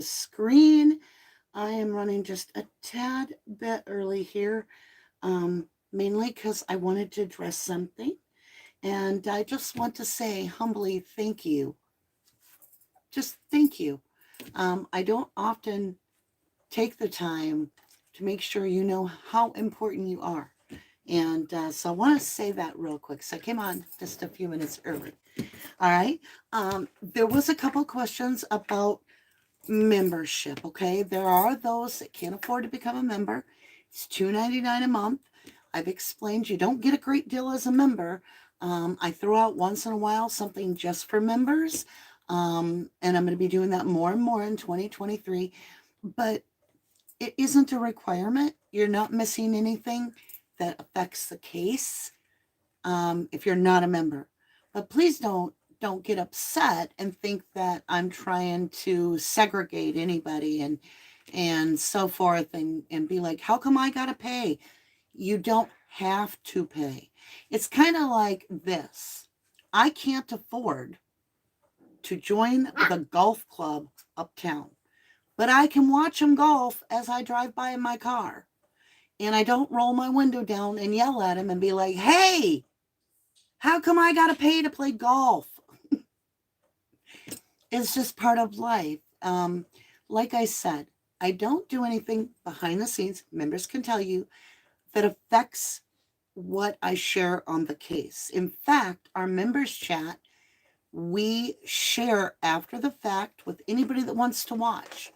screen. I am running just a tad bit early here, mainly because I wanted to address something. And I just want to say humbly thank you. Just thank you. I don't often take the time to make sure you know how important you are. And so I want to say that real quick. So I came on just a few minutes early. All right. There was a couple questions about membership. Okay. There are those that can't afford to become a member. It's $2.99 a month. I've explained you don't get a great deal as a member. I throw out once in a while something just for members. And I'm going to be doing that more and more in 2023. But it isn't a requirement. You're not missing anything that affects the case if you're not a member. But please don't get upset and think that I'm trying to segregate anybody and so forth and be like, how come I gotta pay? You don't have to pay. It's kind of like this. I can't afford to join the golf club uptown, but I can watch them golf as I drive by in my car. And I don't roll my window down and yell at him and be like, hey, how come I got to pay to play golf? It's just part of life. Like I said, I don't do anything behind the scenes, members can tell you, that affects what I share on the case. In fact, our members chat, we share after the fact with anybody that wants to watch.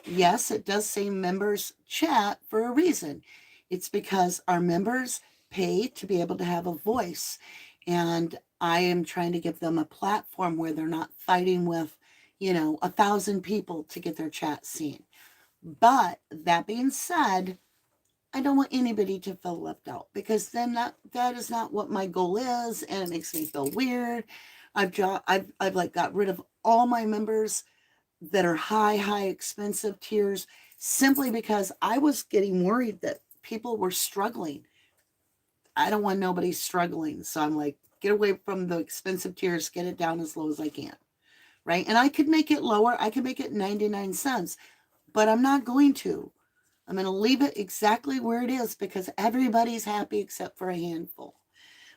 Yes, it does say members chat for a reason. It's because our members pay to be able to have a voice. And I am trying to give them a platform where they're not fighting with, 1,000 people to get their chat seen. But that being said, I don't want anybody to feel left out because then that is not what my goal is, and it makes me feel weird. I've like got rid of all my members that are high expensive tiers simply because I was getting worried that people were struggling. I don't want nobody struggling. So I'm like, get away from the expensive tiers, get it down as low as I can. Right. And I could make it lower. I could make it 99 cents, but I'm not going to. I'm going to leave it exactly where it is because everybody's happy except for a handful.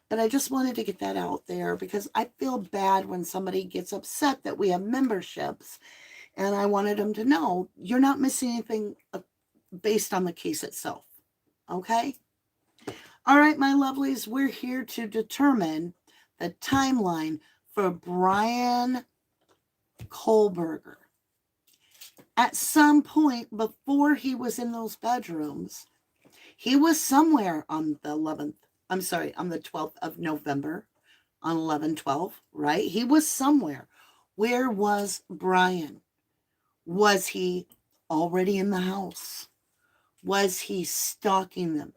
But I just wanted to get that out there because I feel bad when somebody gets upset that we have memberships. And I wanted them to know you're not missing anything based on the case itself. Okay? All right, my lovelies, we're here to determine the timeline for Bryan Kohberger. At some point before he was in those bedrooms, he was somewhere on the 11th, I'm sorry, on the 12th of November, on 11/12, right? He was somewhere. Where was Bryan? Was he already in the house? Was he stalking them?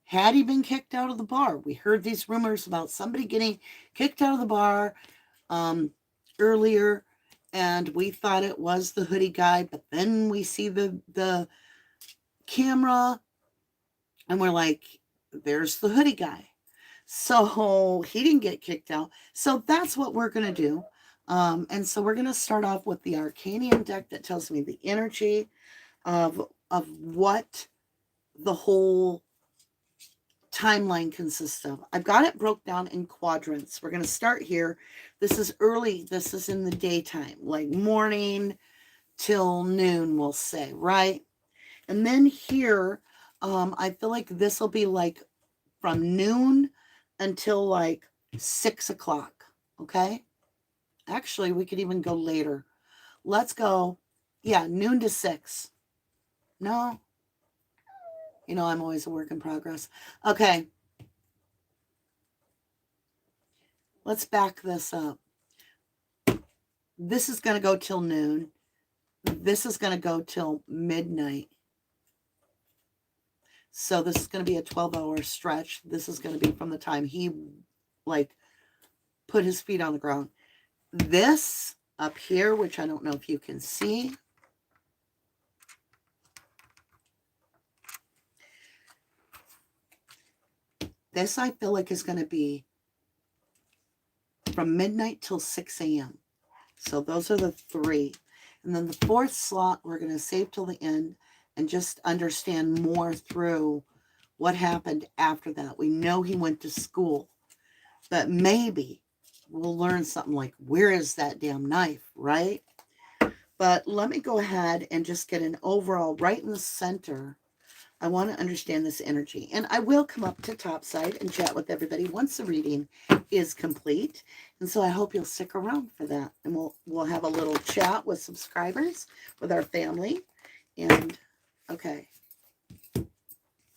Had he been kicked out of the bar? We heard these rumors about somebody getting kicked out of the bar earlier, and we thought it was the hoodie guy, but then we see the camera, and we're like, there's the hoodie guy. So he didn't get kicked out. So that's what we're going to do. And so we're going to start off with the Arcanian deck that tells me the energy of what the whole timeline consists of. I've got it broke down in quadrants. We're going to start here. This is early. This is in the daytime, like morning till noon, we'll say, right? And then here, I feel like this will be like from noon until like 6 o'clock. Okay. Actually, we could even go later. Let's go. Yeah, noon to 6. No. I'm always a work in progress. Okay. Let's back this up. This is going to go till noon. This is going to go till midnight. So this is going to be a 12-hour stretch. This is going to be from the time he put his feet on the ground. This up here, which I don't know if you can see. This I feel like is going to be from midnight till 6 a.m. So those are the three. And then the fourth slot, we're going to save till the end and just understand more through what happened after that. We know he went to school, but maybe we'll learn something like, where is that damn knife, right? But let me go ahead and just get an overall right in the center. I want to understand this energy. And I will come up to topside and chat with everybody once the reading is complete. And so I hope you'll stick around for that. And we'll have a little chat with subscribers, with our family. And, okay.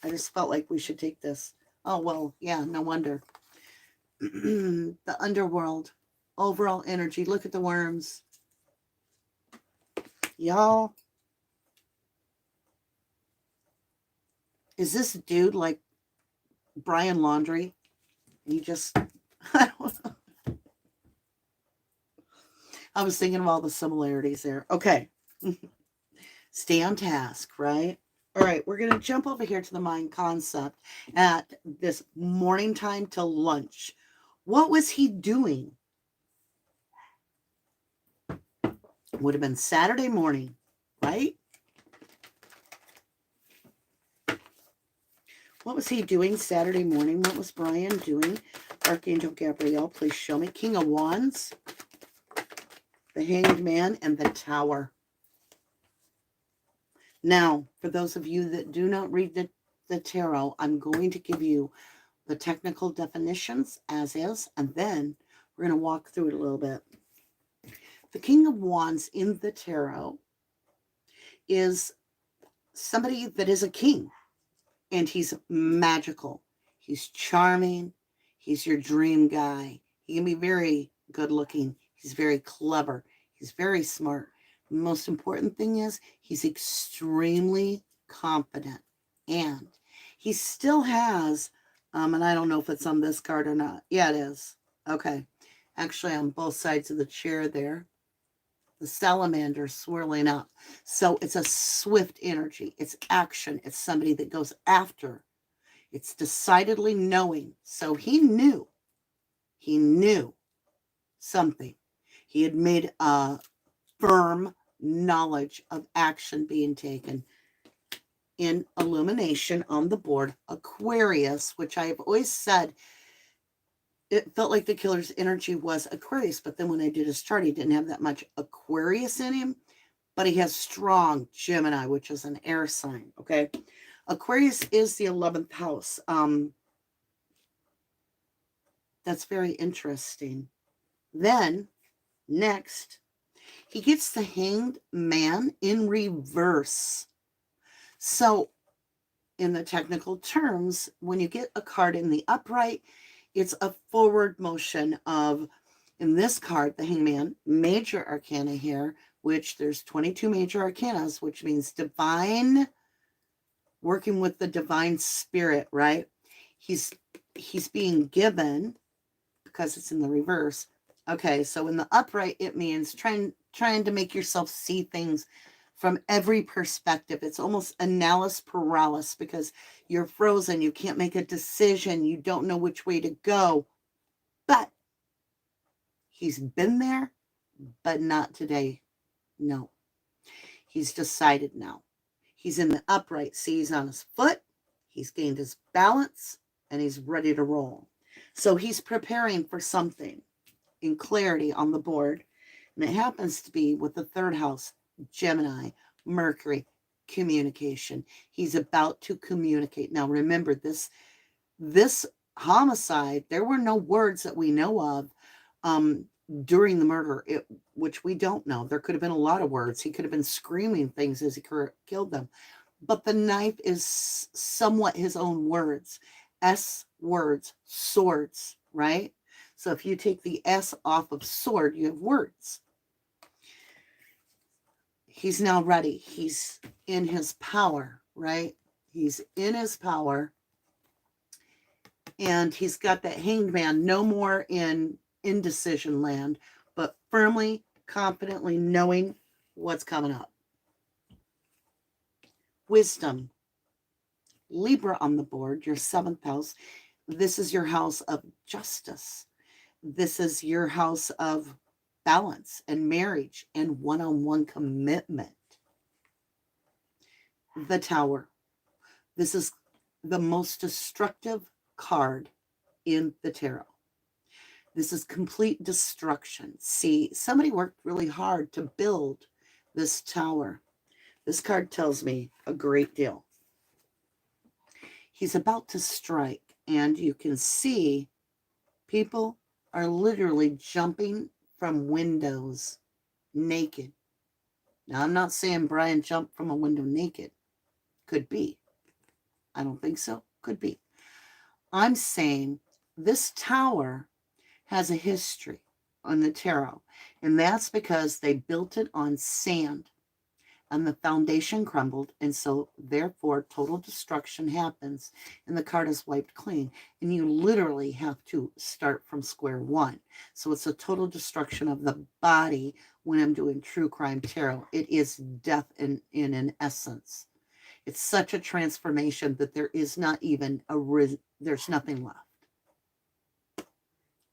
I just felt like we should take this. Oh, well, yeah, no wonder. The underworld. Overall energy. Look at the worms. Y'all. Is this dude like Brian Laundry? He just, I don't know. I was thinking of all the similarities there. Okay. Stay on task, right? All right, we're going to jump over here to the mind concept at this morning time to lunch. What was he doing? Would have been Saturday morning, right? What was he doing Saturday morning? What was Bryan doing? Archangel Gabriel, please show me. King of Wands, the Hanged Man, and the Tower. Now, for those of you that do not read the tarot, I'm going to give you the technical definitions as is, and then we're going to walk through it a little bit. The King of Wands in the tarot is somebody that is a king. And he's magical. He's charming. He's your dream guy. He can be very good looking. He's very clever. He's very smart. The most important thing is he's extremely confident. And he still has, and I don't know if it's on this card or not. Yeah, it is. Okay. Actually, on both sides of the chair there. The salamander swirling up. So it's a swift energy. It's action. It's somebody that goes after. It's decidedly knowing. So he knew something. He had made a firm knowledge of action being taken. In illumination on the board, Aquarius, which I have always said, it felt like the killer's energy was Aquarius, but then when I did his chart, he didn't have that much Aquarius in him, but he has strong Gemini, which is an air sign, okay? Aquarius is the 11th house. That's very interesting. Then, next, he gets the Hanged Man in reverse. So, in the technical terms, when you get a card in the upright, it's a forward motion of, in this card, the Hangman, major arcana here, which there's 22 major arcanas, which means divine, working with the divine spirit, right? He's being given, because it's in the reverse. Okay, so in the upright, it means trying to make yourself see things from every perspective. It's almost analysis paralysis because you're frozen. You can't make a decision. You don't know which way to go. But he's been there, but not today. No. He's decided now. He's in the upright. See, he's on his foot. He's gained his balance, and he's ready to roll. So he's preparing for something in clarity on the board. And it happens to be with the third house, Gemini, Mercury, communication. He's about to communicate. Now, remember, this homicide, there were no words that we know of during the murder, which we don't know. There could have been a lot of words. He could have been screaming things as he killed them. But the knife is somewhat his own words. S words, swords, right? So if you take the S off of sword, you have words. He's now ready. He's in his power, right? He's in his power. And he's got that Hanged Man, no more in indecision land, but firmly, confidently knowing what's coming up. Wisdom. Libra on the board, your 7th house. This is your house of justice. This is your house of balance and marriage and one-on-one commitment. The Tower. This is the most destructive card in the tarot. This is complete destruction. See, somebody worked really hard to build this tower. This card tells me a great deal. He's about to strike, and you can see people are literally jumping from windows naked. Now, I'm not saying Bryan jumped from a window naked. Could be. I don't think so. Could be. I'm saying this tower has a history on the tarot, and that's because they built it on sand and the foundation crumbled, and so therefore total destruction happens and the card is wiped clean, and you literally have to start from square one. So it's a total destruction of the body. When I'm doing true crime tarot, it is death in an essence. It's such a transformation that there is not even there's nothing left.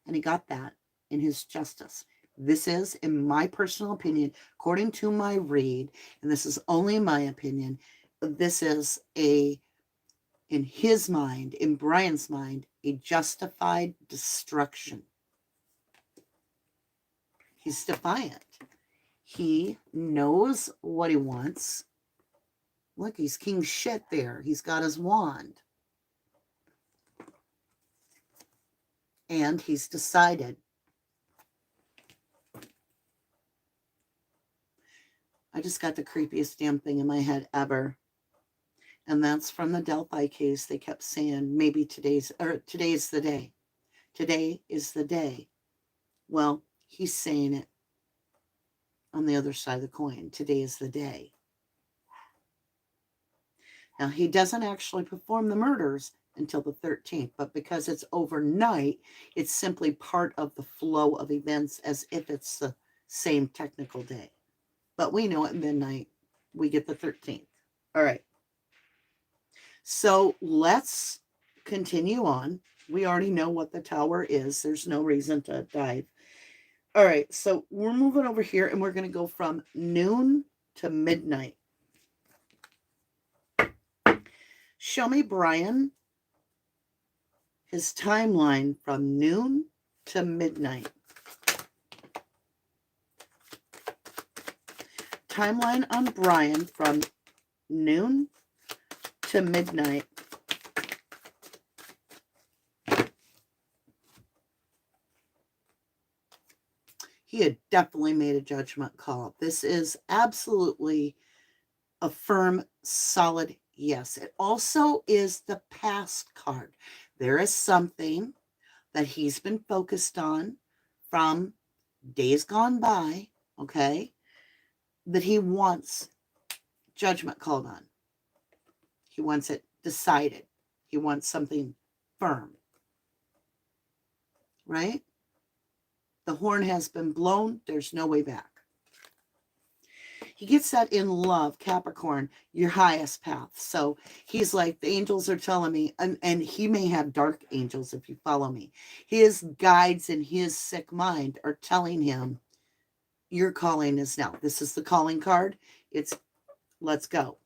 And he got that in his justice. This is, in my personal opinion, according to my read, and this is only my opinion, this is in his mind, in Bryan's mind, a justified destruction. He's defiant. He knows what he wants. Look, he's king shit there. He's got his wand. And he's decided. I just got the creepiest damn thing in my head ever. And that's from the Delphi case. They kept saying, maybe today's the day. Today is the day. Well, he's saying it on the other side of the coin. Today is the day. Now, he doesn't actually perform the murders until the 13th, but because it's overnight, it's simply part of the flow of events as if it's the same technical day. But we know at midnight, we get the 13th. All right. So let's continue on. We already know what the tower is. There's no reason to dive. All right. So we're moving over here, and we're going to go from noon to midnight. Show me, Bryan, his timeline from noon to midnight. Timeline on Bryan from noon to midnight. He had definitely made a judgment call. This is absolutely a firm, solid yes. It also is the past card. There is something that he's been focused on from days gone by, okay, that he wants judgment called on. He wants it decided. He wants something firm. Right? The horn has been blown. There's no way back. He gets that in love, Capricorn, your highest path. So he's like, the angels are telling me, and he may have dark angels if you follow me. His guides in his sick mind are telling him, your calling is now. This is the calling card. It's let's go.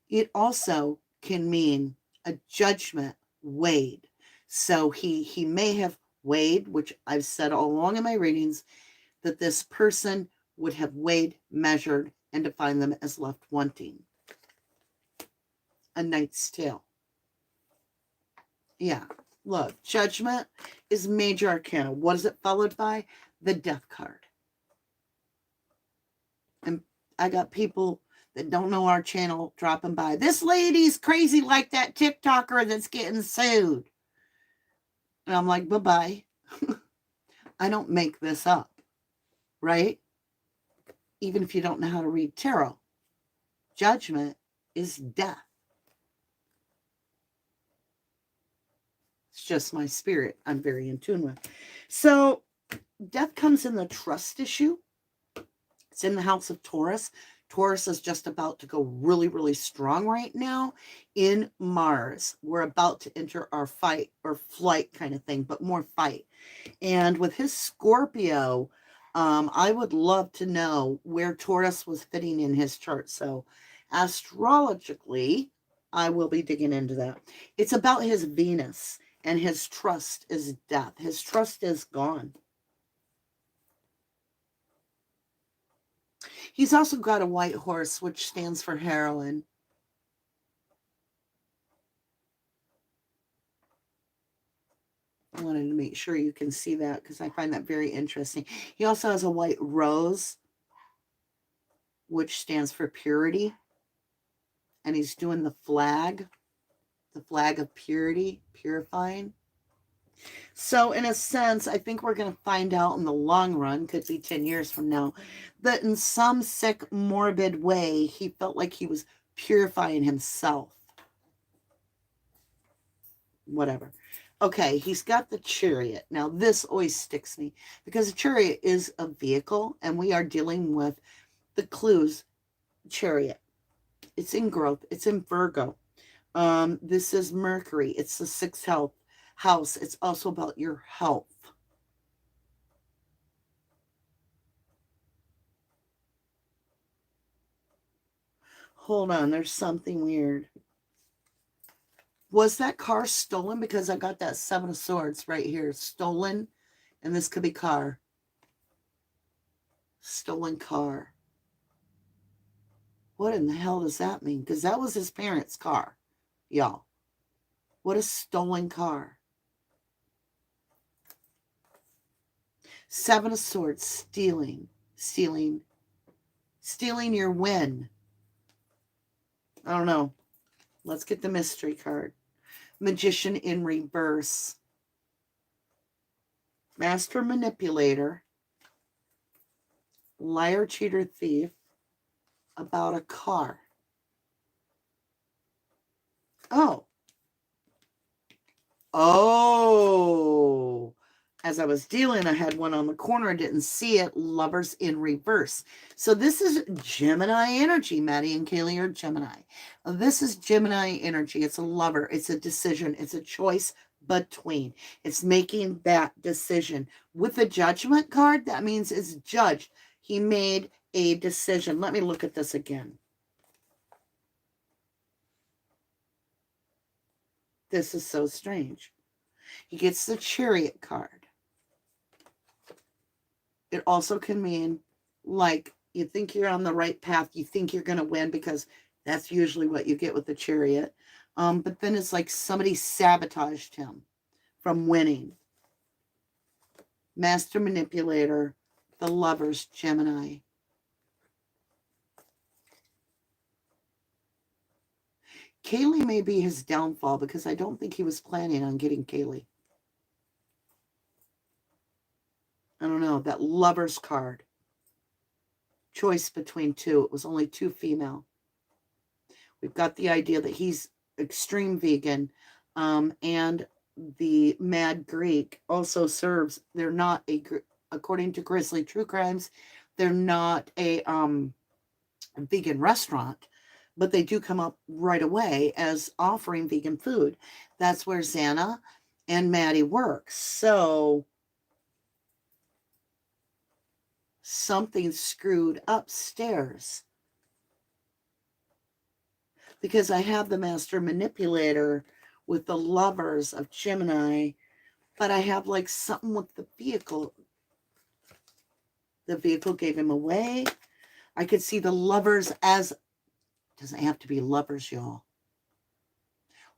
It also can mean a judgment weighed. So he may have weighed, which I've said all along in my readings, that this person would have weighed, measured, and defined them as left wanting. A Knight's Tale. Yeah, look, judgment is major arcana. What is it followed by? The Death card. And I got people that don't know our channel dropping by. This lady's crazy like that TikToker that's getting sued. And I'm like, bye-bye. I don't make this up, right? Even if you don't know how to read tarot. Judgment is death. It's just my spirit I'm very in tune with. So death comes in the trust issue. It's in the house of Taurus. Taurus is just about to go really, really strong right now in Mars. We're about to enter our fight or flight kind of thing, but more fight. And with his Scorpio I would love to know where Taurus was fitting in his chart. So astrologically, I will be digging into that. It's about his Venus, and his trust is death. His trust is gone. He's also got a white horse, which stands for heroine. I wanted to make sure you can see that because I find that very interesting. He also has a white rose, which stands for purity. And he's doing the flag of purity, purifying. So in a sense, I think we're going to find out in the long run, could be 10 years from now, that in some sick, morbid way, he felt like he was purifying himself. Whatever. Okay, he's got the chariot. Now, this always sticks me because the chariot is a vehicle, and we are dealing with the clues. Chariot. It's in growth. It's in Virgo. This is Mercury. It's the sixth house. It's also about your health. Hold on, there's something weird. Was that car stolen? Because I got that Seven of Swords right here. Stolen. And this could be car. Stolen car. What in the hell does that mean? Because that was his parents' car. Y'all. What a stolen car. Seven of Swords. Stealing. Stealing your win. I don't know. Let's get the mystery card. Magician in reverse. Master manipulator. Liar, cheater, thief. About a car. Oh. Oh. As I was dealing, I had one on the corner. I didn't see it. Lovers in reverse. So this is Gemini energy. Maddie and Kaylee are Gemini. This is Gemini energy. It's a lover. It's a decision. It's a choice between. It's making that decision. With the judgment card, that means it's judged. He made a decision. Let me look at this again. This is so strange. He gets the Chariot card. It also can mean, like, you think you're on the right path. You think you're going to win because that's usually what you get with the Chariot. But then it's like somebody sabotaged him from winning. Master manipulator, the lovers, Gemini. Kaylee may be his downfall because I don't think he was planning on getting Kaylee. I don't know, that lover's card. Choice between two. It was only two female. We've got the idea that he's extreme vegan, and the Mad Greek also serves. They're not according to Grizzly True Crimes, they're not a vegan restaurant, but they do come up right away as offering vegan food. That's where Xana and Maddie work. So something screwed upstairs. Because I have the master manipulator with the lovers of Gemini, but I have like something with the vehicle. The vehicle gave him away. I could see the lovers as, doesn't have to be lovers, y'all.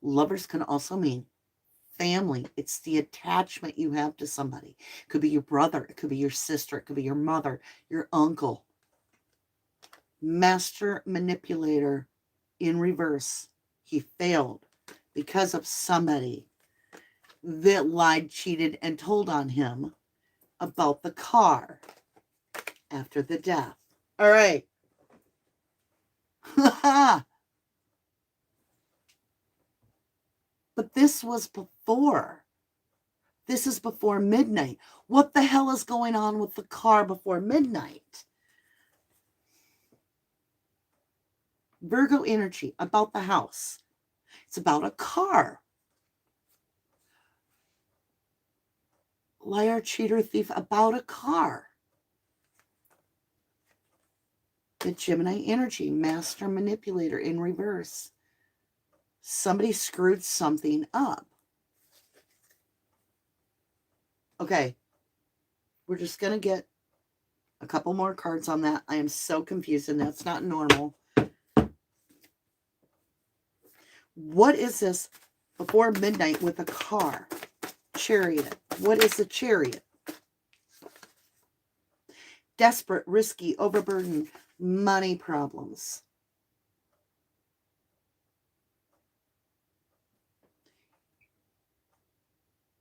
Lovers can also mean family. It's the attachment you have to somebody. It could be your brother. It could be your sister. It could be your mother, your uncle. Master manipulator in reverse. He failed because of somebody that lied, cheated, and told on him about the car after the death. All right. But this was before. This is before midnight. What the hell is going on with the car before midnight? Virgo energy about the house. It's about a car. Liar, cheater, thief, about a car. The Gemini energy, master manipulator in reverse. Somebody screwed something up. Okay. We're just going to get a couple more cards on that. I am so confused, and that's not normal. What is this before midnight with a car? Chariot. What is a chariot? Desperate, risky, overburdened, money problems.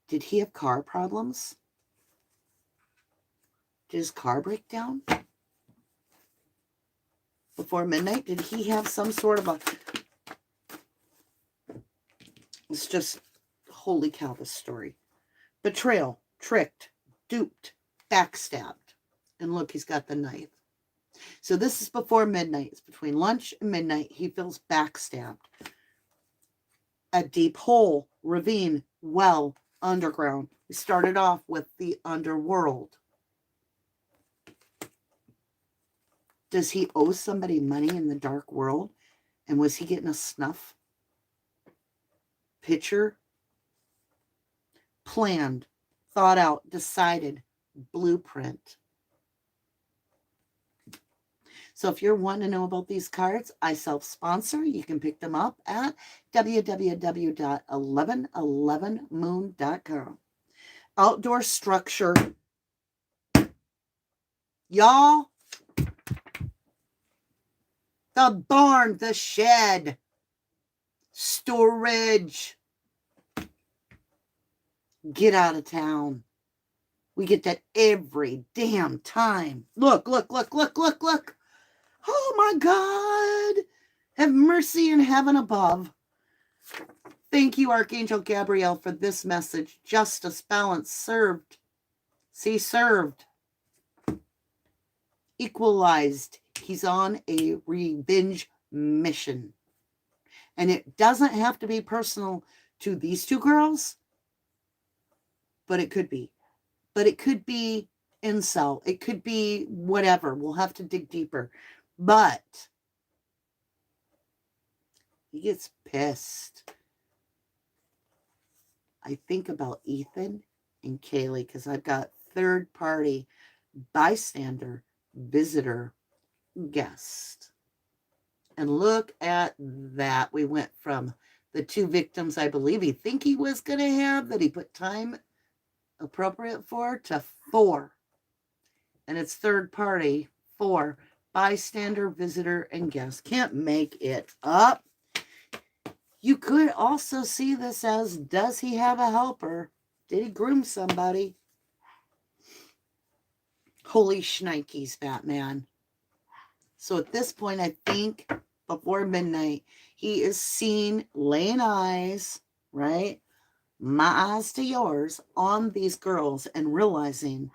Did he have car problems? Did his car break down before midnight? Did he have some sort of a... It's just, holy cow, this story. Betrayal, tricked, duped, backstabbed. And look, he's got the knife. So this is before midnight. It's between lunch and midnight. He feels backstabbed. A deep hole, ravine, well, underground. We started off with the underworld. Does he owe somebody money in the dark world? And was he getting a snuff? Picture? Planned, thought out, decided, blueprint. So if you're wanting to know about these cards, I self-sponsor. You can pick them up at www.1111moon.com. Outdoor structure. Y'all, the barn, the shed, storage. Get out of town. We get that every damn time. Look, look, look, look, look, look. Oh my God. Have mercy in heaven above. Thank you, Archangel Gabriel, for this message. Justice, balance, served. See, served. Equalized. He's on a revenge mission. And it doesn't have to be personal to these two girls, but it could be. But it could be incel. It could be whatever. We'll have to dig deeper. But he gets pissed. I think about Ethan and Kaylee because I've got third party, bystander, visitor, guest. And look at that. We went from the two victims I believe he think he was going to have that he put time appropriate for to 4. And it's third party, 4. Bystander, visitor, and guest. Can't make it up. You could also see this as, does he have a helper? Did he groom somebody? Holy shnikes, Batman. So at this point, I think before midnight, he is seen laying eyes, right? My eyes to yours on these girls and realizing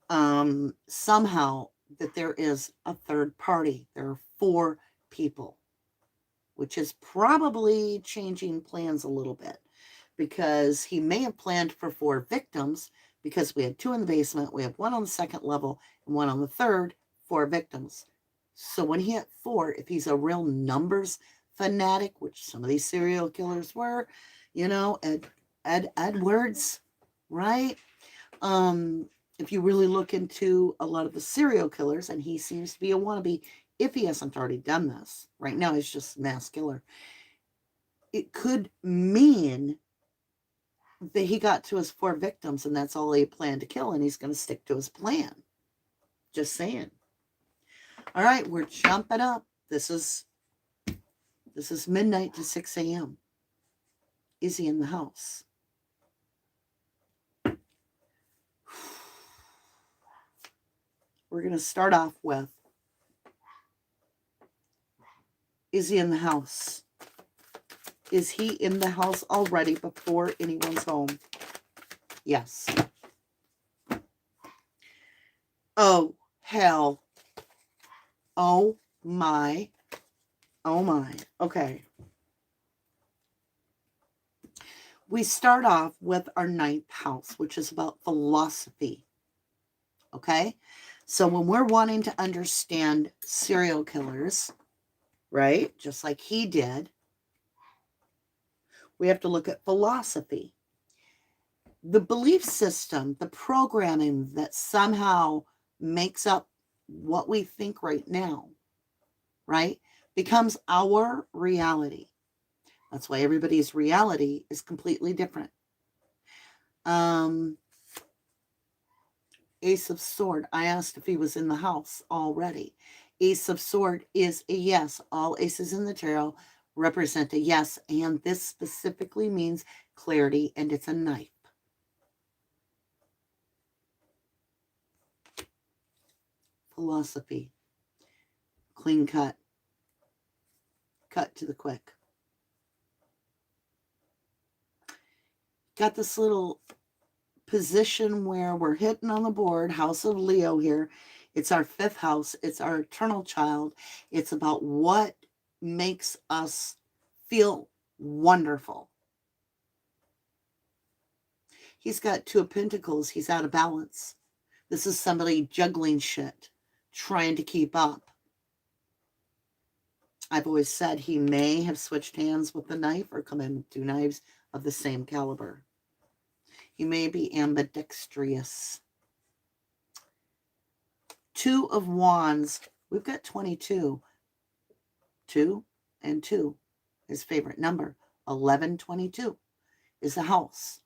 somehow that there is a third party. There are 4 people, which is probably changing plans a little bit because he may have planned for 4 victims because we had 2 in the basement. We have 1 on the 2nd level and 1 on the 3rd, 4 victims. So when he hit 4, if he's a real numbers fanatic, which some of these serial killers were, you know, Edwards, right? If you really look into a lot of the serial killers, and he seems to be a wannabe, if he hasn't already done this. Right now, he's just a mass killer. It could mean that he got to his 4 victims, and that's all he planned to kill, and he's going to stick to his plan. Just saying. All right, we're jumping up. This is midnight to 6 a.m. Is he in the house? We're going to start off with, is he in the house? Is he in the house already before anyone's home? Yes. Oh, hell. Oh, my. Oh, my. Okay. We start off with our 9th house, which is about philosophy. Okay? So when we're wanting to understand serial killers, right, just like he did, we have to look at philosophy. The belief system, the programming that somehow makes up what we think right now, right, becomes our reality. That's why everybody's reality is completely different. Ace of Sword, I asked if he was in the house already. Ace of Sword is a yes. All aces in the tarot represent a yes, and this specifically means clarity, and it's a knife. Philosophy. Clean cut. Cut to the quick. Got this little position where we're hitting on the board, House of Leo here. It's our 5th house. It's our eternal child. It's about what makes us feel wonderful. He's got 2 of Pentacles. He's out of balance. This is somebody juggling shit, trying to keep up. I've always said he may have switched hands with the knife or come in with 2 knives of the same caliber. He may be ambidextrous. 2 of Wands. We've got 22. 2 and 2. His favorite number. 1122 is the house.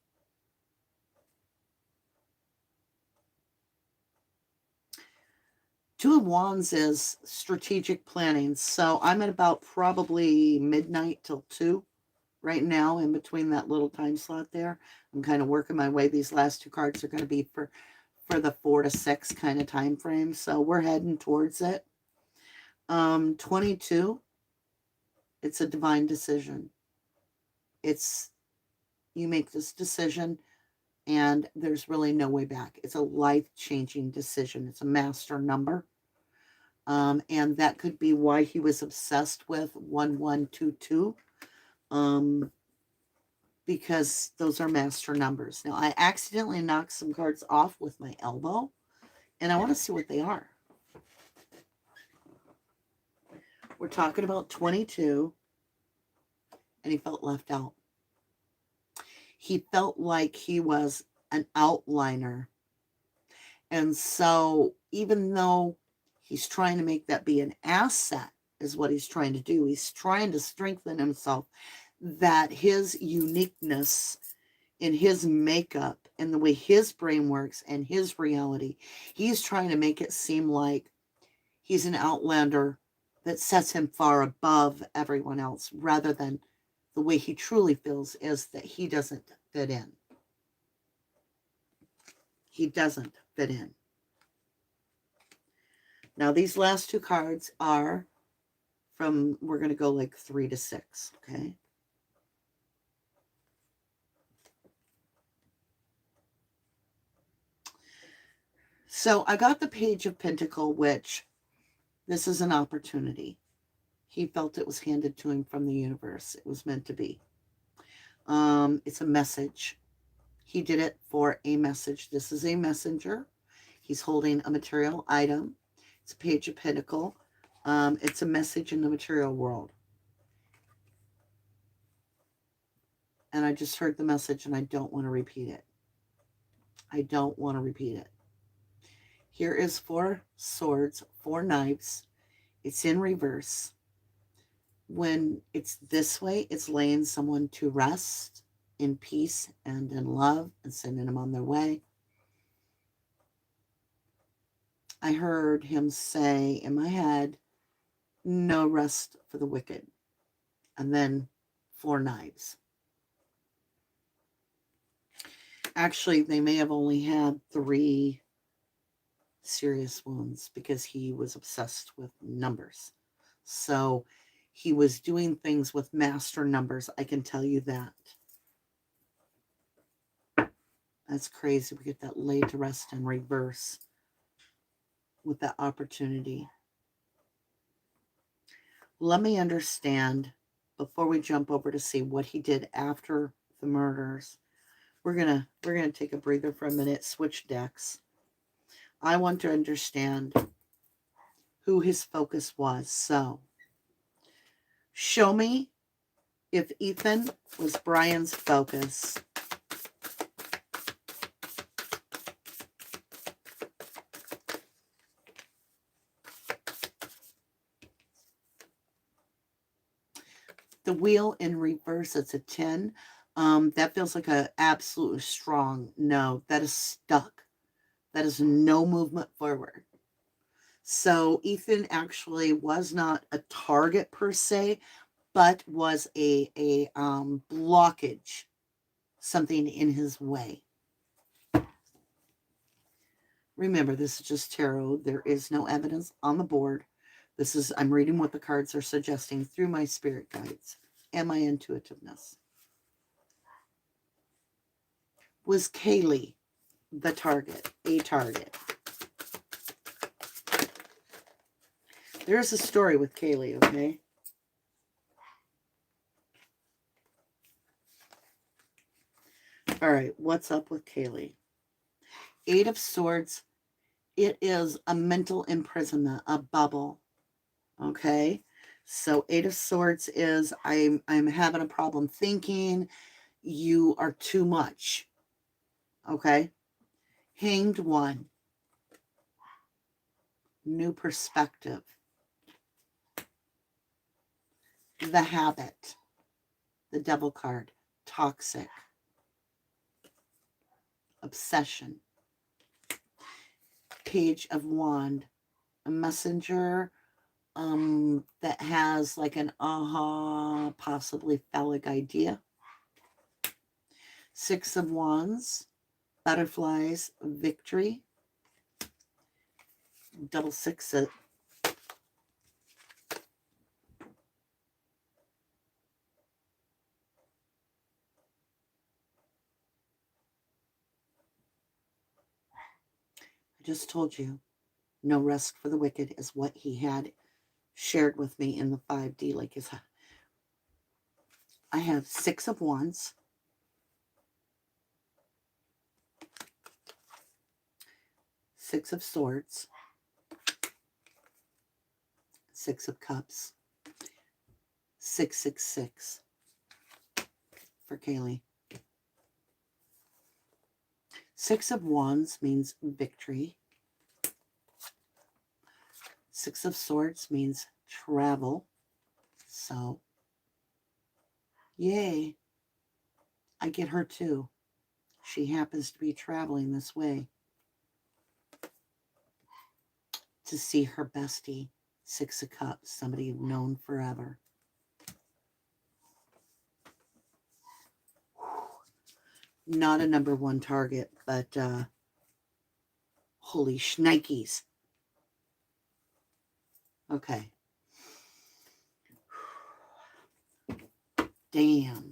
Two of Wands is strategic planning. So I'm at about probably midnight till 2 right now, in between that little time slot there. I'm kind of working my way. These last 2 cards are going to be for the 4 to 6 kind of time frame. So we're heading towards it. 22, it's a divine decision. It's, you make this decision and there's really no way back. It's a life-changing decision. It's a master number. And that could be why he was obsessed with 1122. Because those are master numbers. Now, I accidentally knocked some cards off with my elbow, and I want to see what they are. We're talking about 22, and he felt left out. He felt like he was an outliner. And so even though he's trying to make that be an asset, is what he's trying to do. He's trying to strengthen himself, that his uniqueness in his makeup and the way his brain works and his reality, he's trying to make it seem like he's an outlander that sets him far above everyone else, rather than the way he truly feels is that he doesn't fit in. He doesn't fit in. Now, these last 2 cards are from, we're going to go like 3 to 6, okay? So I got the Page of Pentacle, which this is an opportunity. He felt it was handed to him from the universe. It was meant to be. It's a message. He did it for a message. This is a messenger. He's holding a material item. It's a Page of Pentacle. It's a message in the material world. And I just heard the message and I don't want to repeat it. I don't want to repeat it. Here is 4 swords, 4 knives. It's in reverse. When it's this way, it's laying someone to rest in peace and in love and sending them on their way. I heard him say in my head, no rest for the wicked. And then 4 knives. Actually, they may have only had 3 serious wounds because he was obsessed with numbers. So he was doing things with master numbers. I can tell you that. That's crazy. We get that laid to rest in reverse with that opportunity. Let me understand, before we jump over to see what he did after the murders. We're gonna take a breather for a minute, switch decks. I want to understand who his focus was. So, show me if Ethan was Bryan's focus. The wheel in reverse, it's a 10. That feels like an absolutely strong no. That is stuck. That is no movement forward. So Ethan actually was not a target per se, but was a blockage, something in his way. Remember, this is just tarot. There is no evidence on the board. I'm reading what the cards are suggesting through my spirit guides and my intuitiveness. Was Kaylee the target? A target. There's a story with Kaylee, okay? All right, what's up with Kaylee? 8 of Swords. It is a mental imprisonment, a bubble. Okay? So 8 of Swords is I'm having a problem thinking. You are too much. Okay? Hanged One. New perspective. The Habit. The Devil card. Toxic. Obsession. Page of Wand. A messenger that has like an possibly phallic idea. 6 of Wands. Butterflies. Victory. Double 6. I just told you, no rest for the wicked is what he had shared with me in the 5D. Like I have 6 of Wands, 6 of Swords, 6 of Cups, 666 for Kaylee. 6 of Wands means victory. 6 of Swords means travel. So, yay. I get her too. She happens to be traveling this way to see her bestie. 6 of Cups, somebody you've known forever. Not a number 1 target, but holy shnikes. Okay. Damn.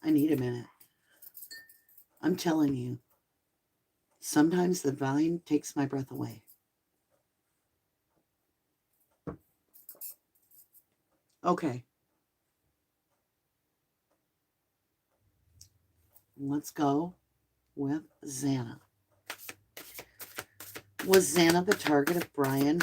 I need a minute. I'm telling you, sometimes the vine takes my breath away. Okay. Let's go with Xana. Was Xana the target of Bryan?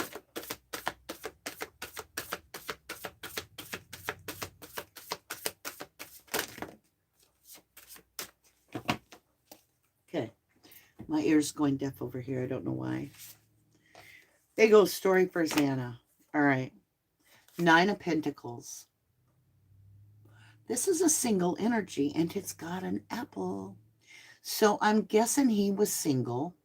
Okay. My ear's going deaf over here. I don't know why. Big old story for Xana. All right. 9 of Pentacles. This is a single energy, and it's got an apple. So I'm guessing he was single.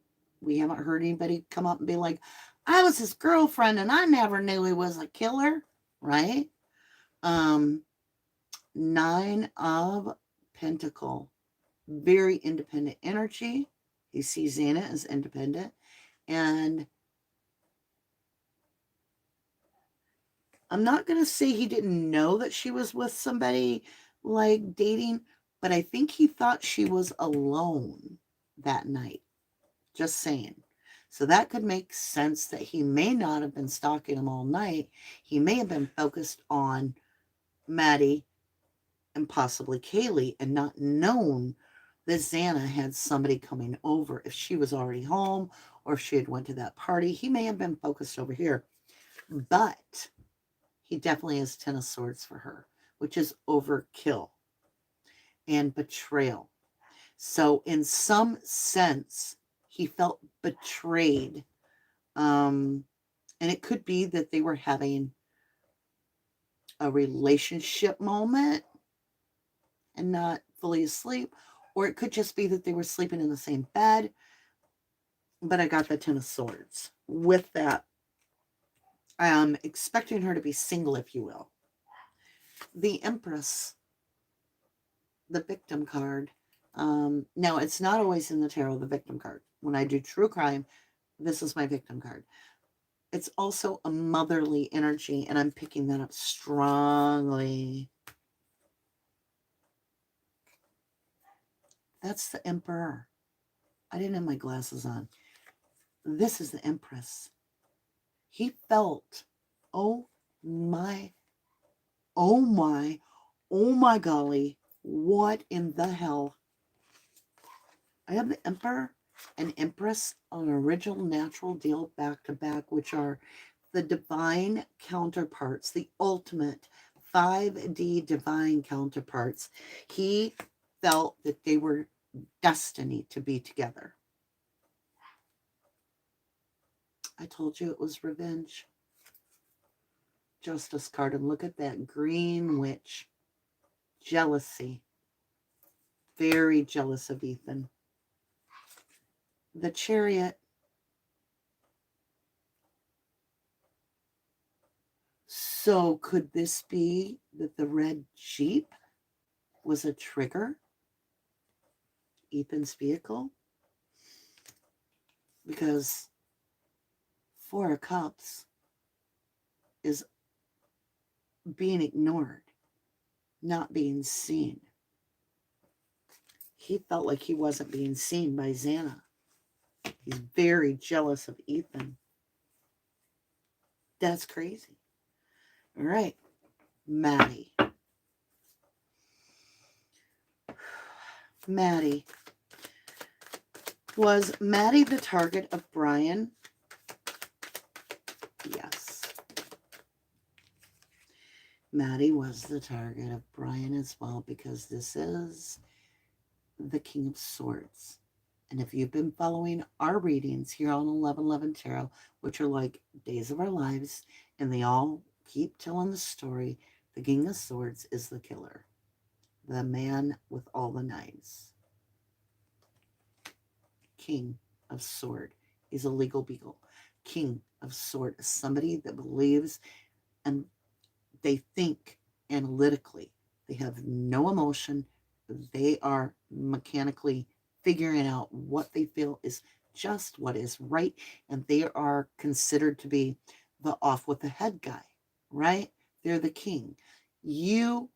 We haven't heard anybody come up and be like, I was his girlfriend, and I never knew he was a killer, right? 9 of Pentacle. Very independent energy. You see Xana as independent. And I'm not going to say he didn't know that she was with somebody like dating, but I think he thought she was alone that night. Just saying. So that could make sense that he may not have been stalking him all night. He may have been focused on Maddie and possibly Kaylee and not known that Xana had somebody coming over. If she was already home or if she had went to that party, he may have been focused over here. But he definitely has 10 of swords for her, which is overkill and betrayal. So in some sense, he felt betrayed. And it could be that they were having a relationship moment and not fully asleep, or it could just be that they were sleeping in the same bed. But I got the 10 of swords. With that, I'm expecting her to be single, if you will. The Empress, the victim card. Now, it's not always in the tarot, the victim card. When I do true crime, this is my victim card. It's also a motherly energy, and I'm picking that up strongly. That's the Emperor. I didn't have my glasses on. This is the Empress. He felt, oh my golly, what in the hell? I have the Emperor and Empress on original natural deal back to back, which are the divine counterparts, the ultimate 5D divine counterparts. He felt that they were destined to be together. I told you it was revenge. Justice card, and look at that green witch. Jealousy. Very jealous of Ethan. The Chariot. So could this be that the red Jeep was a trigger? Ethan's vehicle? Because 4 of Cups is being ignored, not being seen. He felt like he wasn't being seen by Xana. He's very jealous of Ethan. That's crazy. All right, Maddie. Maddie. Was Maddie the target of Bryan? Yes. Maddie was the target of Bryan as well, because this is the King of Swords. And if you've been following our readings here on 1111 Tarot, which are like Days of Our Lives, and they all keep telling the story, the King of Swords is the killer. The man with all the knives. King of Sword is a legal beagle. King of Sword is somebody that believes and they think analytically. They have no emotion. They are mechanically figuring out what they feel is just what is right. And they are considered to be the off with the head guy, right? They're the king. You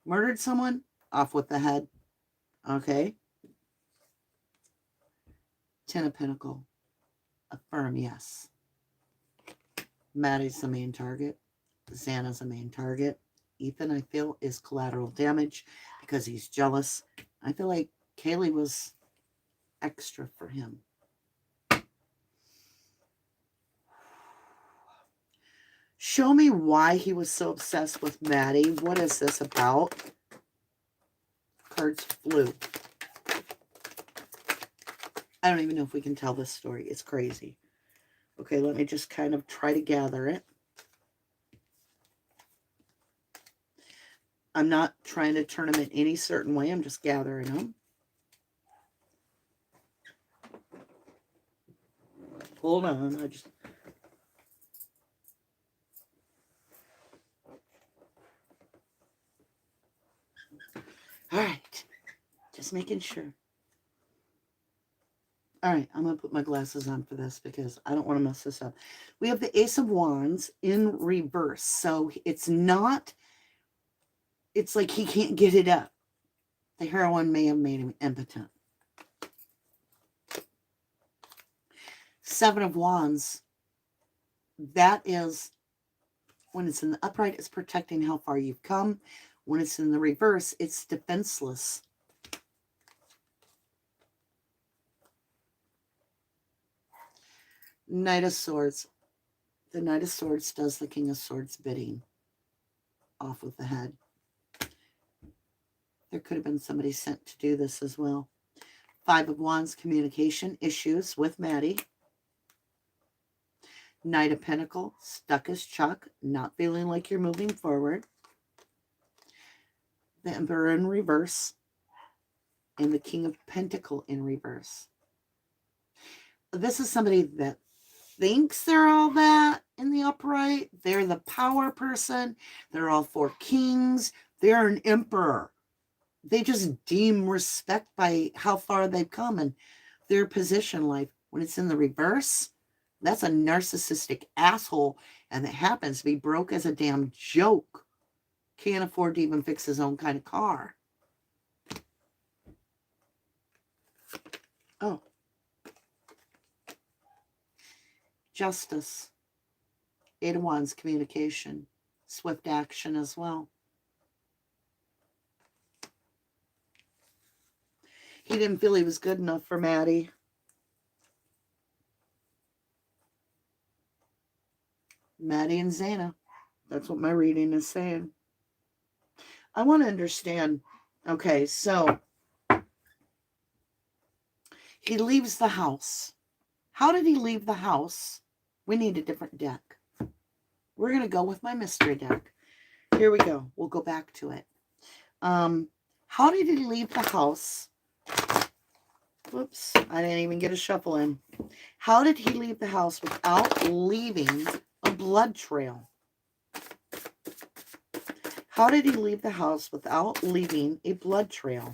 murdered someone, off with the head. Okay. 10 of Pentacles. Affirm yes. Maddie's the main target. Xana's the main target. Ethan, I feel, is collateral damage because he's jealous. I feel like Kaylee was extra for him. Show me why he was so obsessed with Maddie. What is this about? Cards flew. I don't even know if we can tell this story. It's crazy. Okay, let me just kind of try to gather it. I'm not trying to turn them in any certain way. I'm just gathering them. Hold on. All right. Just making sure. All right, I'm going to put my glasses on for this because I don't want to mess this up. We have the Ace of Wands in reverse. So it's not, it's like he can't get it up. The heroine may have made him impotent. Seven of Wands, that is, when it's in the upright, it's protecting how far you've come. When it's in the reverse, it's defenseless. Knight of Swords. The Knight of Swords does the King of Swords bidding. Off with the head. There could have been somebody sent to do this as well. Five of Wands, communication issues with Maddie. Knight of Pentacles, stuck as Chuck, not feeling like you're moving forward. The Emperor in reverse. And the King of Pentacles in reverse. This is somebody that thinks they're all that in the upright. They're the power person. They're all four kings. They're an emperor. They just deem respect by how far they've come and their position in life. When it's in the reverse, that's a narcissistic asshole, and it happens to be broke as a damn joke. Can't afford to even fix his own kind of car. Oh. Justice. Eight of Wands, communication. Swift action as well. He didn't feel he was good enough for Maddie. Maddie and Xana. That's what my reading is saying. I want to understand. Okay, so he leaves the house. How did he leave the house? We need a different deck. We're going to go with my mystery deck. Here we go. We'll go back to it. How did he leave the house? Whoops, I didn't even get a shuffle in. How did he leave the house without leaving a blood trail? How did he leave the house without leaving a blood trail?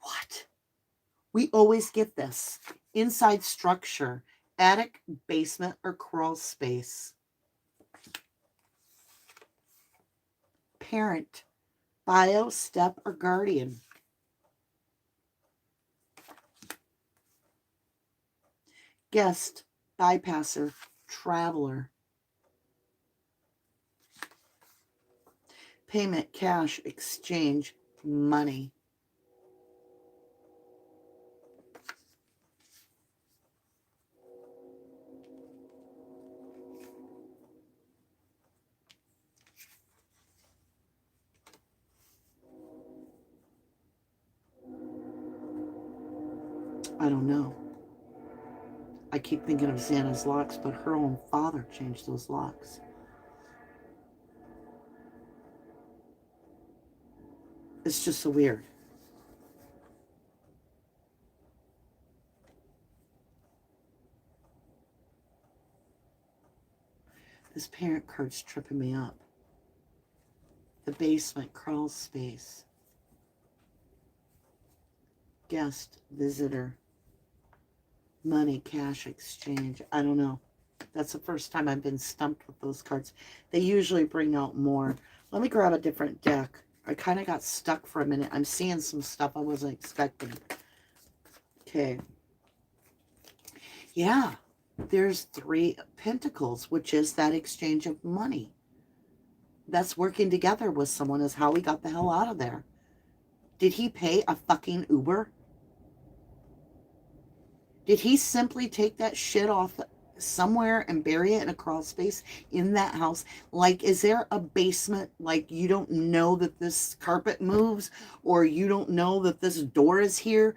What? We always get this. Inside structure, attic, basement, or crawl space. Parent, bio, step, or guardian. Guest, bypasser, traveler. Payment, cash, exchange, money. I don't know. I keep thinking of Xana's locks, but her own father changed those locks. It's just so weird. This parent card's tripping me up. The basement, crawl space. Guest, visitor. Money, cash, exchange. I don't know. That's the first time I've been stumped with those cards. They usually bring out more. Let me grab a different deck. I kind of got stuck for a minute. I'm seeing some stuff I wasn't expecting. Okay. Yeah. There's 3 pentacles, which is that exchange of money. That's working together with someone is how he got the hell out of there. Did he pay a fucking Uber? Did he simply take that shit off somewhere and bury it in a crawl space in that house? Like, is there a basement, like you don't know that this carpet moves or you don't know that this door is here?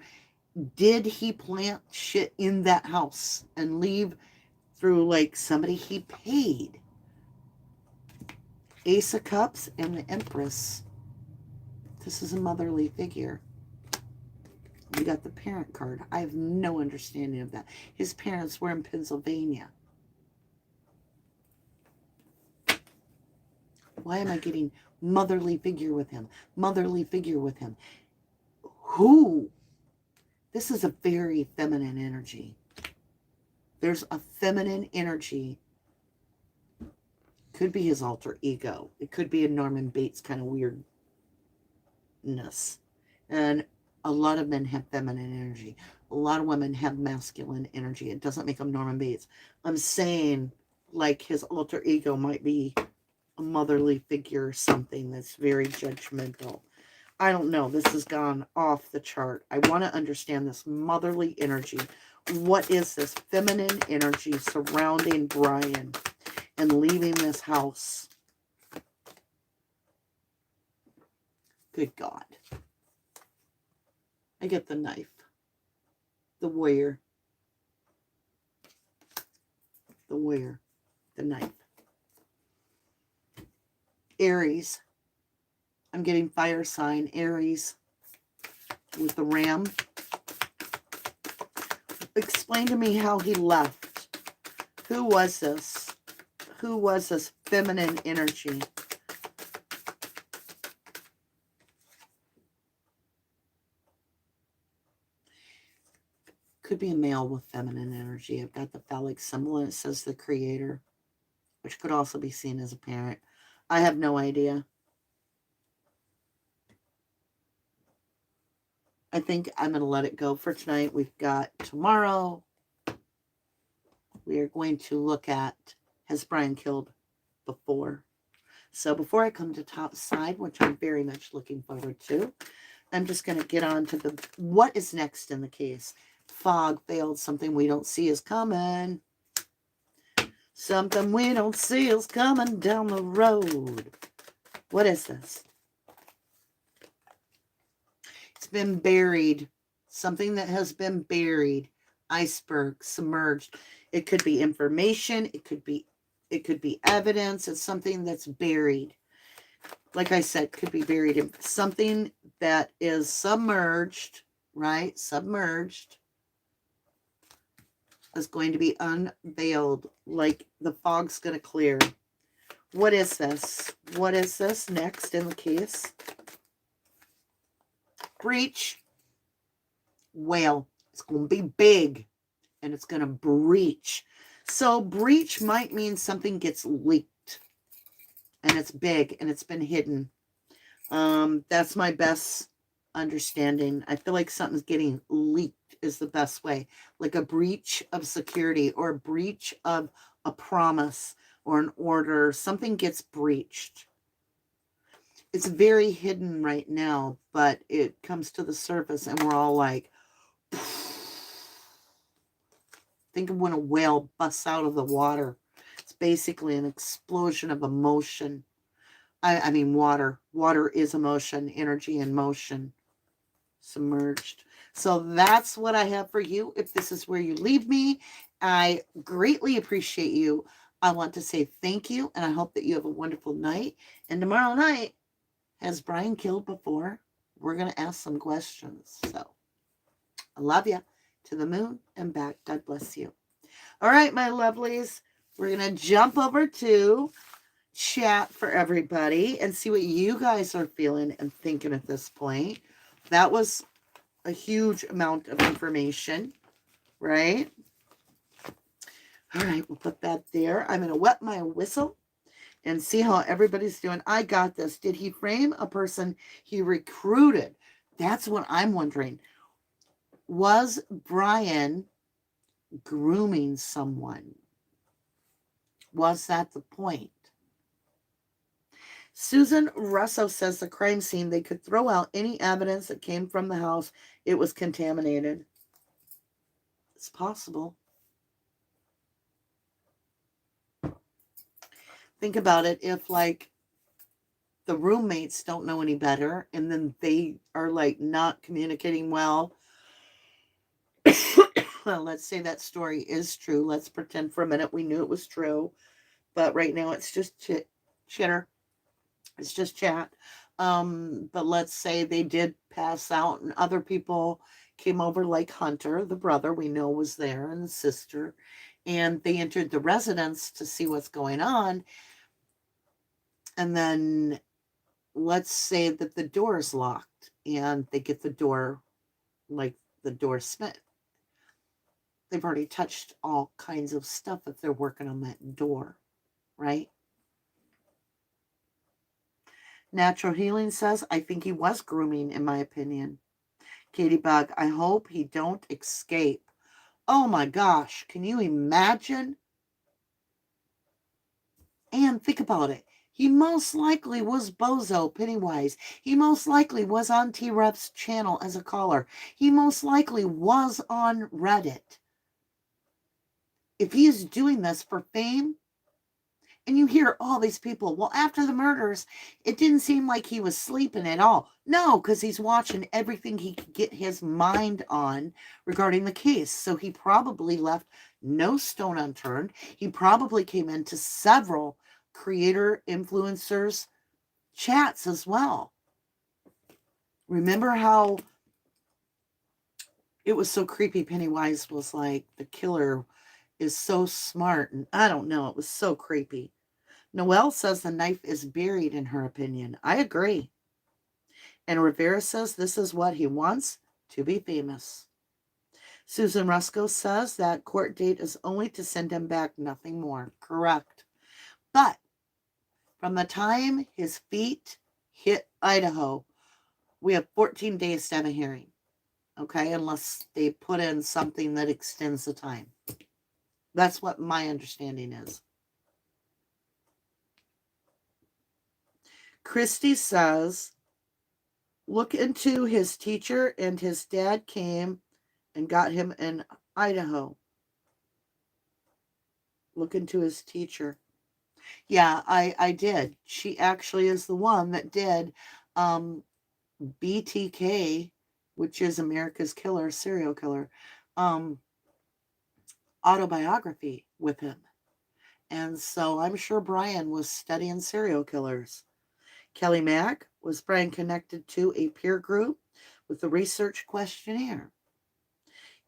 Did he plant shit in that house and leave through like somebody he paid? Ace of Cups and the Empress. This is a motherly figure. We got the parent card. I have no understanding of that. His parents were in Pennsylvania. Why am I getting motherly figure with him? Motherly figure with him. Who? This is a very feminine energy. There's a feminine energy. Could be his alter ego. It could be a Norman Bates kind of weirdness. And a lot of men have feminine energy. A lot of women have masculine energy. It doesn't make them Norman Bates. I'm saying like his alter ego might be a motherly figure or something that's very judgmental. I don't know. This has gone off the chart. I want to understand this motherly energy. What is this feminine energy surrounding Bryan and leaving this house? Good God. I get the knife. The warrior. The warrior. The knife. Aries. I'm getting fire sign. Aries. With the ram. Explain to me how he left. Who was this? Who was this feminine energy? Could be a male with feminine energy. I've got the phallic symbol and it says the creator, which could also be seen as a parent. I have no idea. I think I'm going to let it go for tonight. We've got tomorrow. We are going to look at, has Bryan killed before? So before I come to top side, which I'm very much looking forward to, I'm just going to get on to the what is next in the case. Fog failed. Something we don't see is coming. Something we don't see is coming down the road. What is this? It's been buried. Something that has been buried. Iceberg, submerged. It could be information. It could be evidence. It's something that's buried. Like I said, could be buried in something that is submerged, right? Submerged is going to be unveiled. Like the fog's going to clear. What is this? What is this next in the case? Breach. Whale. It's going to be big. And it's going to breach. So breach might mean something gets leaked. And it's big. And it's been hidden. That's my best understanding. I feel like something's getting leaked is the best way. Like a breach of security. Or a breach of a promise. Or an order. Something gets breached. It's very hidden right now. But it comes to the surface. And we're all like... Think of when a whale busts out of the water. It's basically an explosion of emotion. I mean water. Water is emotion, energy and motion. Submerged. So that's what I have for you. If this is where you leave me, I greatly appreciate you. I want to say thank you, and I hope that you have a wonderful night. And tomorrow night, has Bryan killed before? We're going to ask some questions. So I love you. To the moon and back. God bless you. All right, my lovelies. We're going to jump over to chat for everybody and see what you guys are feeling and thinking at this point. That was a huge amount of information, right? All right, we'll put that there. I'm going to wet my whistle and see how everybody's doing. I got this. Did he frame a person he recruited? That's what I'm wondering. Was Bryan grooming someone? Was that the point? Susan Russo says the crime scene, they could throw out any evidence that came from the house. It was contaminated. It's possible. Think about it. If like the roommates don't know any better and then they are like not communicating well. Well, let's say that story is true. Let's pretend for a minute we knew it was true. But right now it's just chitter. It's just chat. But let's say they did pass out and other people came over, like Hunter, the brother we know was there, and the sister. And they entered the residence to see what's going on. And then let's say that the door is locked and they get the door, like the door smith. They've already touched all kinds of stuff if they're working on that door, right? Natural Healing says, I think he was grooming, in my opinion. Katie Bug, I hope he don't escape. Oh my gosh, can you imagine? And think about it. He most likely was Bozo Pennywise. He most likely was on T-Rep's channel as a caller. He most likely was on Reddit. If he's doing this for fame, and you hear all these people, well, after the murders, it didn't seem like he was sleeping at all. No, because he's watching everything he could get his mind on regarding the case. So he probably left no stone unturned. He probably came into several creator influencers chats as well. Remember how it was so creepy? Pennywise was like, the killer is so smart, and I don't know, it was so creepy. Noelle says the knife is buried, in her opinion. I agree. And Rivera says this is what he wants, to be famous. Susan Rusco says that court date is only to send him back, nothing more. Correct. But from the time his feet hit Idaho, we have 14 days to have a hearing. Okay, unless they put in something that extends the time. That's what my understanding is. Christy says, look into his teacher, and his dad came and got him in Idaho. Look into his teacher. Yeah, I did. She actually is the one that did BTK, which is America's Killer, serial killer, autobiography with him. And so I'm sure Bryan was studying serial killers. Kelly Mack, was Bryan connected to a peer group with a research questionnaire?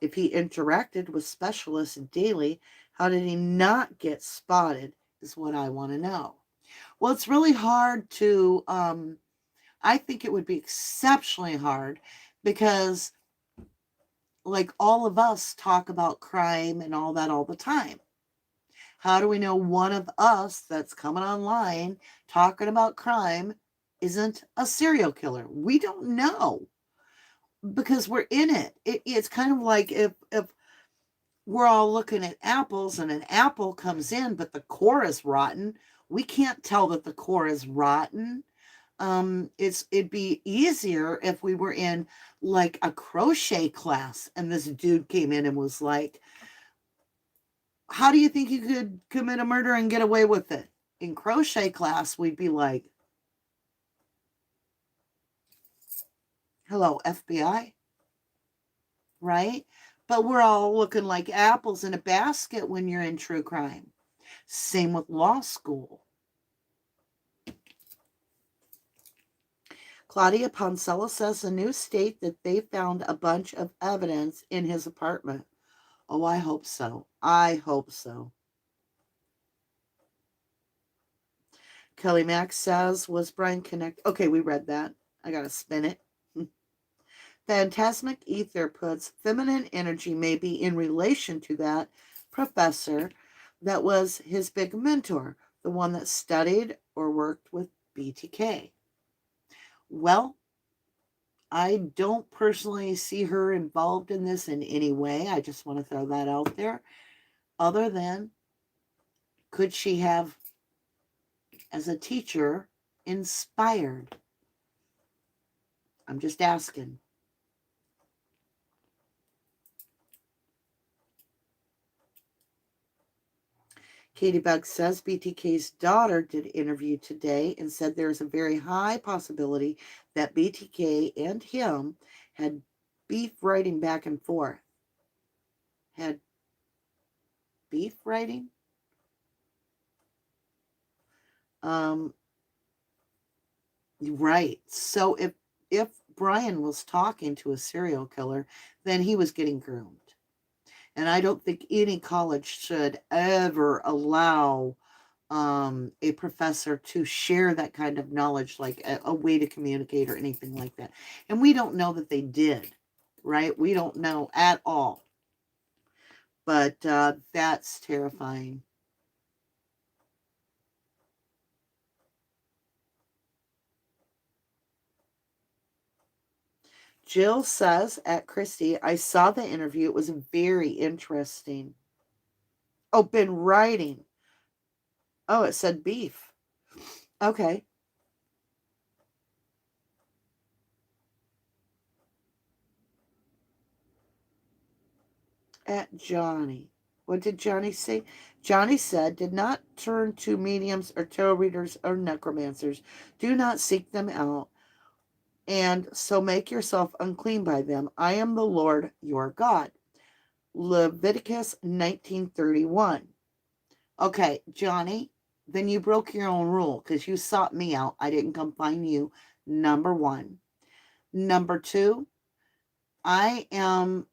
If he interacted with specialists daily, how did he not get spotted, is what I want to know. Well, it's really hard to, I think it would be exceptionally hard because, like, all of us talk about crime and all that all the time. How do we know one of us that's coming online talking about crime isn't a serial killer? We don't know because we're in it. It's kind of like if we're all looking at apples and an apple comes in, but the core is rotten. We can't tell that the core is rotten. It'd be easier if we were in like a crochet class and this dude came in and was like, how do you think you could commit a murder and get away with it? In crochet class, we'd be like, hello, FBI, right? But we're all looking like apples in a basket when you're in true crime. Same with law school. Claudia Poncella says the news state that they found a bunch of evidence in his apartment. Oh, I hope so. I hope so. Kelly Mack says, was Bryan connected? Okay, we read that. I gotta spin it. Phantasmic Ether puts feminine energy may be in relation to that professor that was his big mentor, the one that studied or worked with BTK. Well, I don't personally see her involved in this in any way. I just want to throw that out there. Other than, could she have, as a teacher, inspired? I'm just asking. Katie Bug says BTK's daughter did an interview today and said there's a very high possibility that BTK and him had beef writing back and forth. Had beef writing? Right. So if Bryan was talking to a serial killer, then he was getting groomed. And I don't think any college should ever allow a professor to share that kind of knowledge, like a way to communicate or anything like that. And we don't know that they did, right? We don't know at all. But that's terrifying. Jill says at Christy, I saw the interview. It was very interesting. Oh, been writing. Oh, it said beef. Okay. At Johnny. What did Johnny say? Johnny said, did not turn to mediums or tarot readers or necromancers. Do not seek them out, and so make yourself unclean by them. I am the Lord your God. Leviticus 19:31. Okay, Johnny, then you broke your own rule because you sought me out. I didn't come find you. Number one. Number two, I am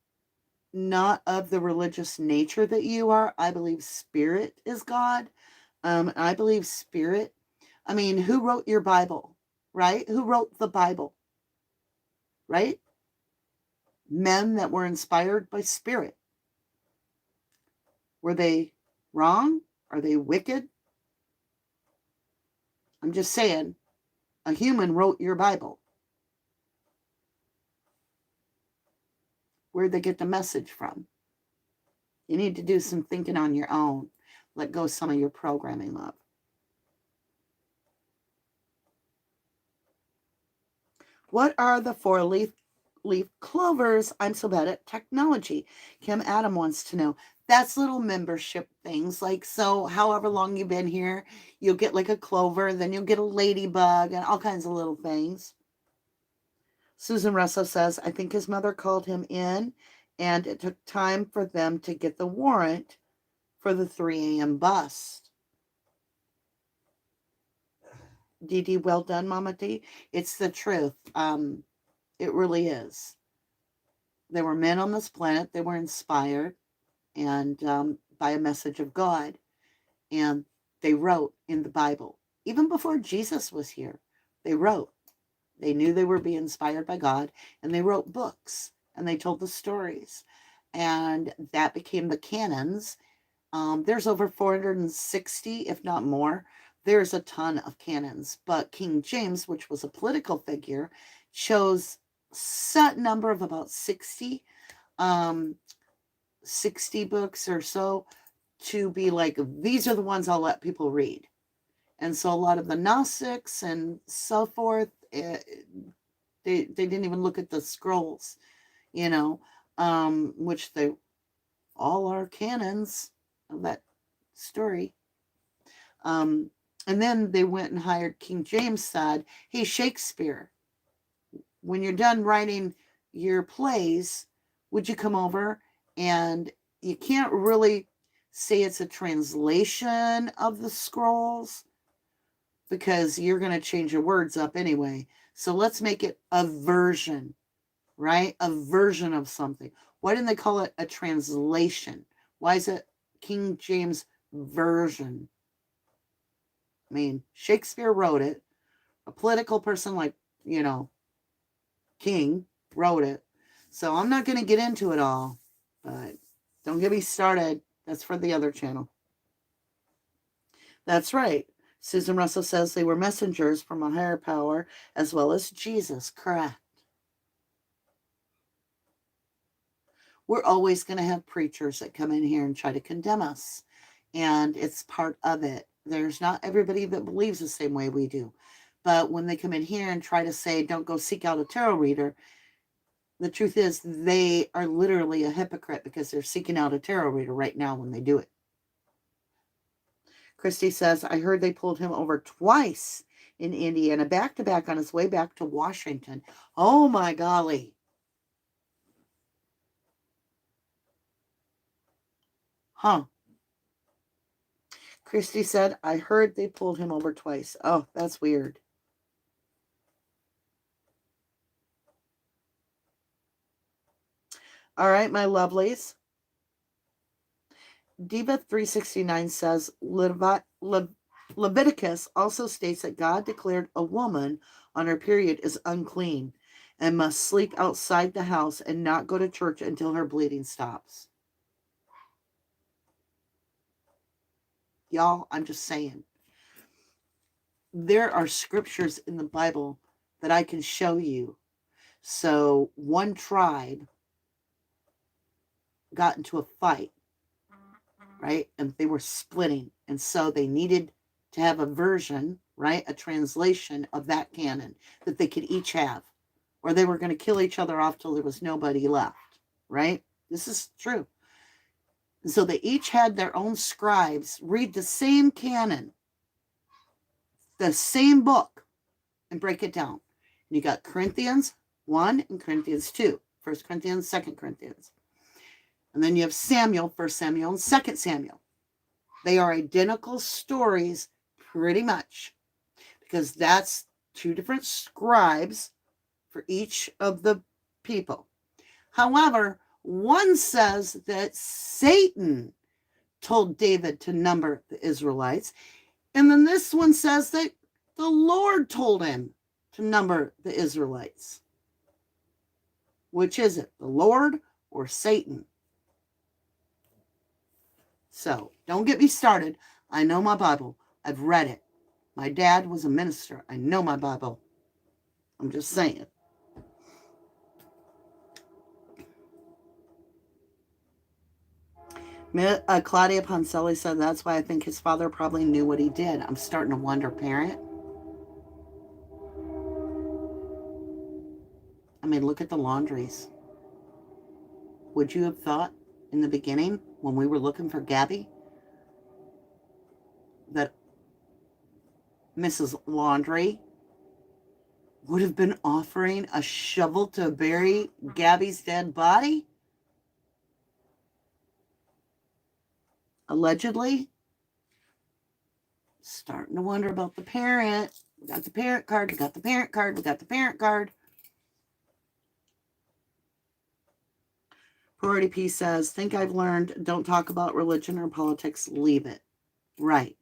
not of the religious nature that you are. I believe spirit is God. I believe spirit. I mean, who wrote your Bible, right? Who wrote the Bible, right? Men that were inspired by spirit. Were they wrong? Are they wicked? I'm just saying, a human wrote your Bible. Where'd they get the message from? You need to do some thinking on your own. Let go some of your programming, love. What are the four-leaf clovers? I'm so bad at technology. Kim Adam wants to know. That's little membership things. Like, so however long you've been here, you'll get like a clover, then you'll get a ladybug and all kinds of little things. Susan Russo says, I think his mother called him in and it took time for them to get the warrant for the 3 a.m. bust. DD, well done, Mama D. It's the truth. It really is. There were men on this planet. They were inspired and by a message of God. And they wrote in the Bible. Even before Jesus was here, they wrote. They knew they were being inspired by God, and they wrote books, and they told the stories. And that became the canons. There's over 460, if not more. There's a ton of canons. But King James, which was a political figure, chose a set number of about 60 books or so to be like, these are the ones I'll let people read. And so a lot of the Gnostics and so forth, they didn't even look at the scrolls, which they all are canons of that story. And then they went and hired King James, said, hey, Shakespeare, when you're done writing your plays, would you come over? And you can't really say it's a translation of the scrolls because you're going to change your words up anyway. So let's make it a version, right? A version of something. Why didn't they call it a translation? Why is it King James Version? I mean, Shakespeare wrote it. A political person like, King wrote it. So I'm not going to get into it all, but don't get me started. That's for the other channel. That's right. Susan Russell says they were messengers from a higher power as well as Jesus. Correct. We're always going to have preachers that come in here and try to condemn us. And it's part of it. There's not everybody that believes the same way we do. But when they come in here and try to say, don't go seek out a tarot reader, the truth is they are literally a hypocrite because they're seeking out a tarot reader right now when they do it. Christy says, I heard they pulled him over twice in Indiana, back-to-back on his way back to Washington. Oh, my golly. Huh. Christy said, I heard they pulled him over twice. Oh, that's weird. All right, my lovelies. Diva 369 says, Leviticus also states that God declared a woman on her period is unclean and must sleep outside the house and not go to church until her bleeding stops. Y'all, I'm just saying. There are scriptures in the Bible that I can show you. So one tribe got into a fight, right? And they were splitting. And so they needed to have a version, right? A translation of that canon that they could each have, or they were going to kill each other off till there was nobody left, right? This is true. And so they each had their own scribes read the same canon, the same book, and break it down. And you got Corinthians 1 and Corinthians 2, 1 Corinthians, 2 Corinthians. And then you have Samuel, 1 Samuel, and 2 Samuel. They are identical stories pretty much, because that's two different scribes for each of the people. However, one says that Satan told David to number the Israelites, and then this one says that the Lord told him to number the Israelites. Which is it, the Lord or Satan? So, don't get me started. I know my Bible. I've read it. My dad was a minister. I know my Bible. I'm just saying. Claudia Poncelli said, that's why I think his father probably knew what he did. I'm starting to wonder, parent. I mean, look at the laundries. Would you have thought in the beginning, when we were looking for Gabby, that Mrs. Laundry would have been offering a shovel to bury Gabby's dead body? Allegedly. Starting to wonder about the parent. We got the parent card. We got the parent card. We got the parent card. Priority P says, think I've learned, don't talk about religion or politics, leave it. Right.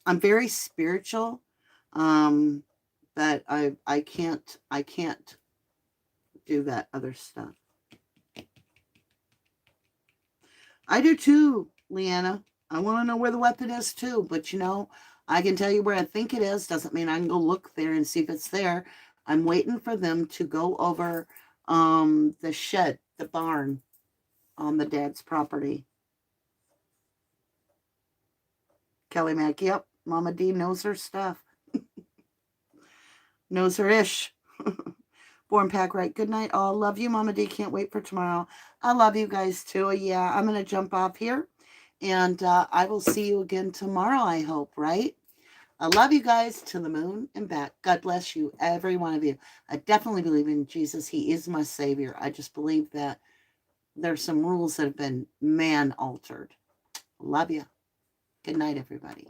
I'm very spiritual, but I can't do that other stuff. I do too, Leanna. I want to know where the weapon is too, but you know, I can tell you where I think it is. Doesn't mean I can go look there and see if it's there. I'm waiting for them to go over the shed, the barn on the dad's property. Kelly Mack, yep. Mama D knows her stuff. Knows her ish. Born Pack Right. Good night, all. Love you, Mama D. Can't wait for tomorrow. I love you guys too. Yeah, I'm going to jump off here. And I will see you again tomorrow, I hope, right? I love you guys to the moon and back. God bless you, every one of you. I definitely believe in Jesus. He is my savior. I just believe that there's some rules that have been man-altered. Love you. Good night, everybody.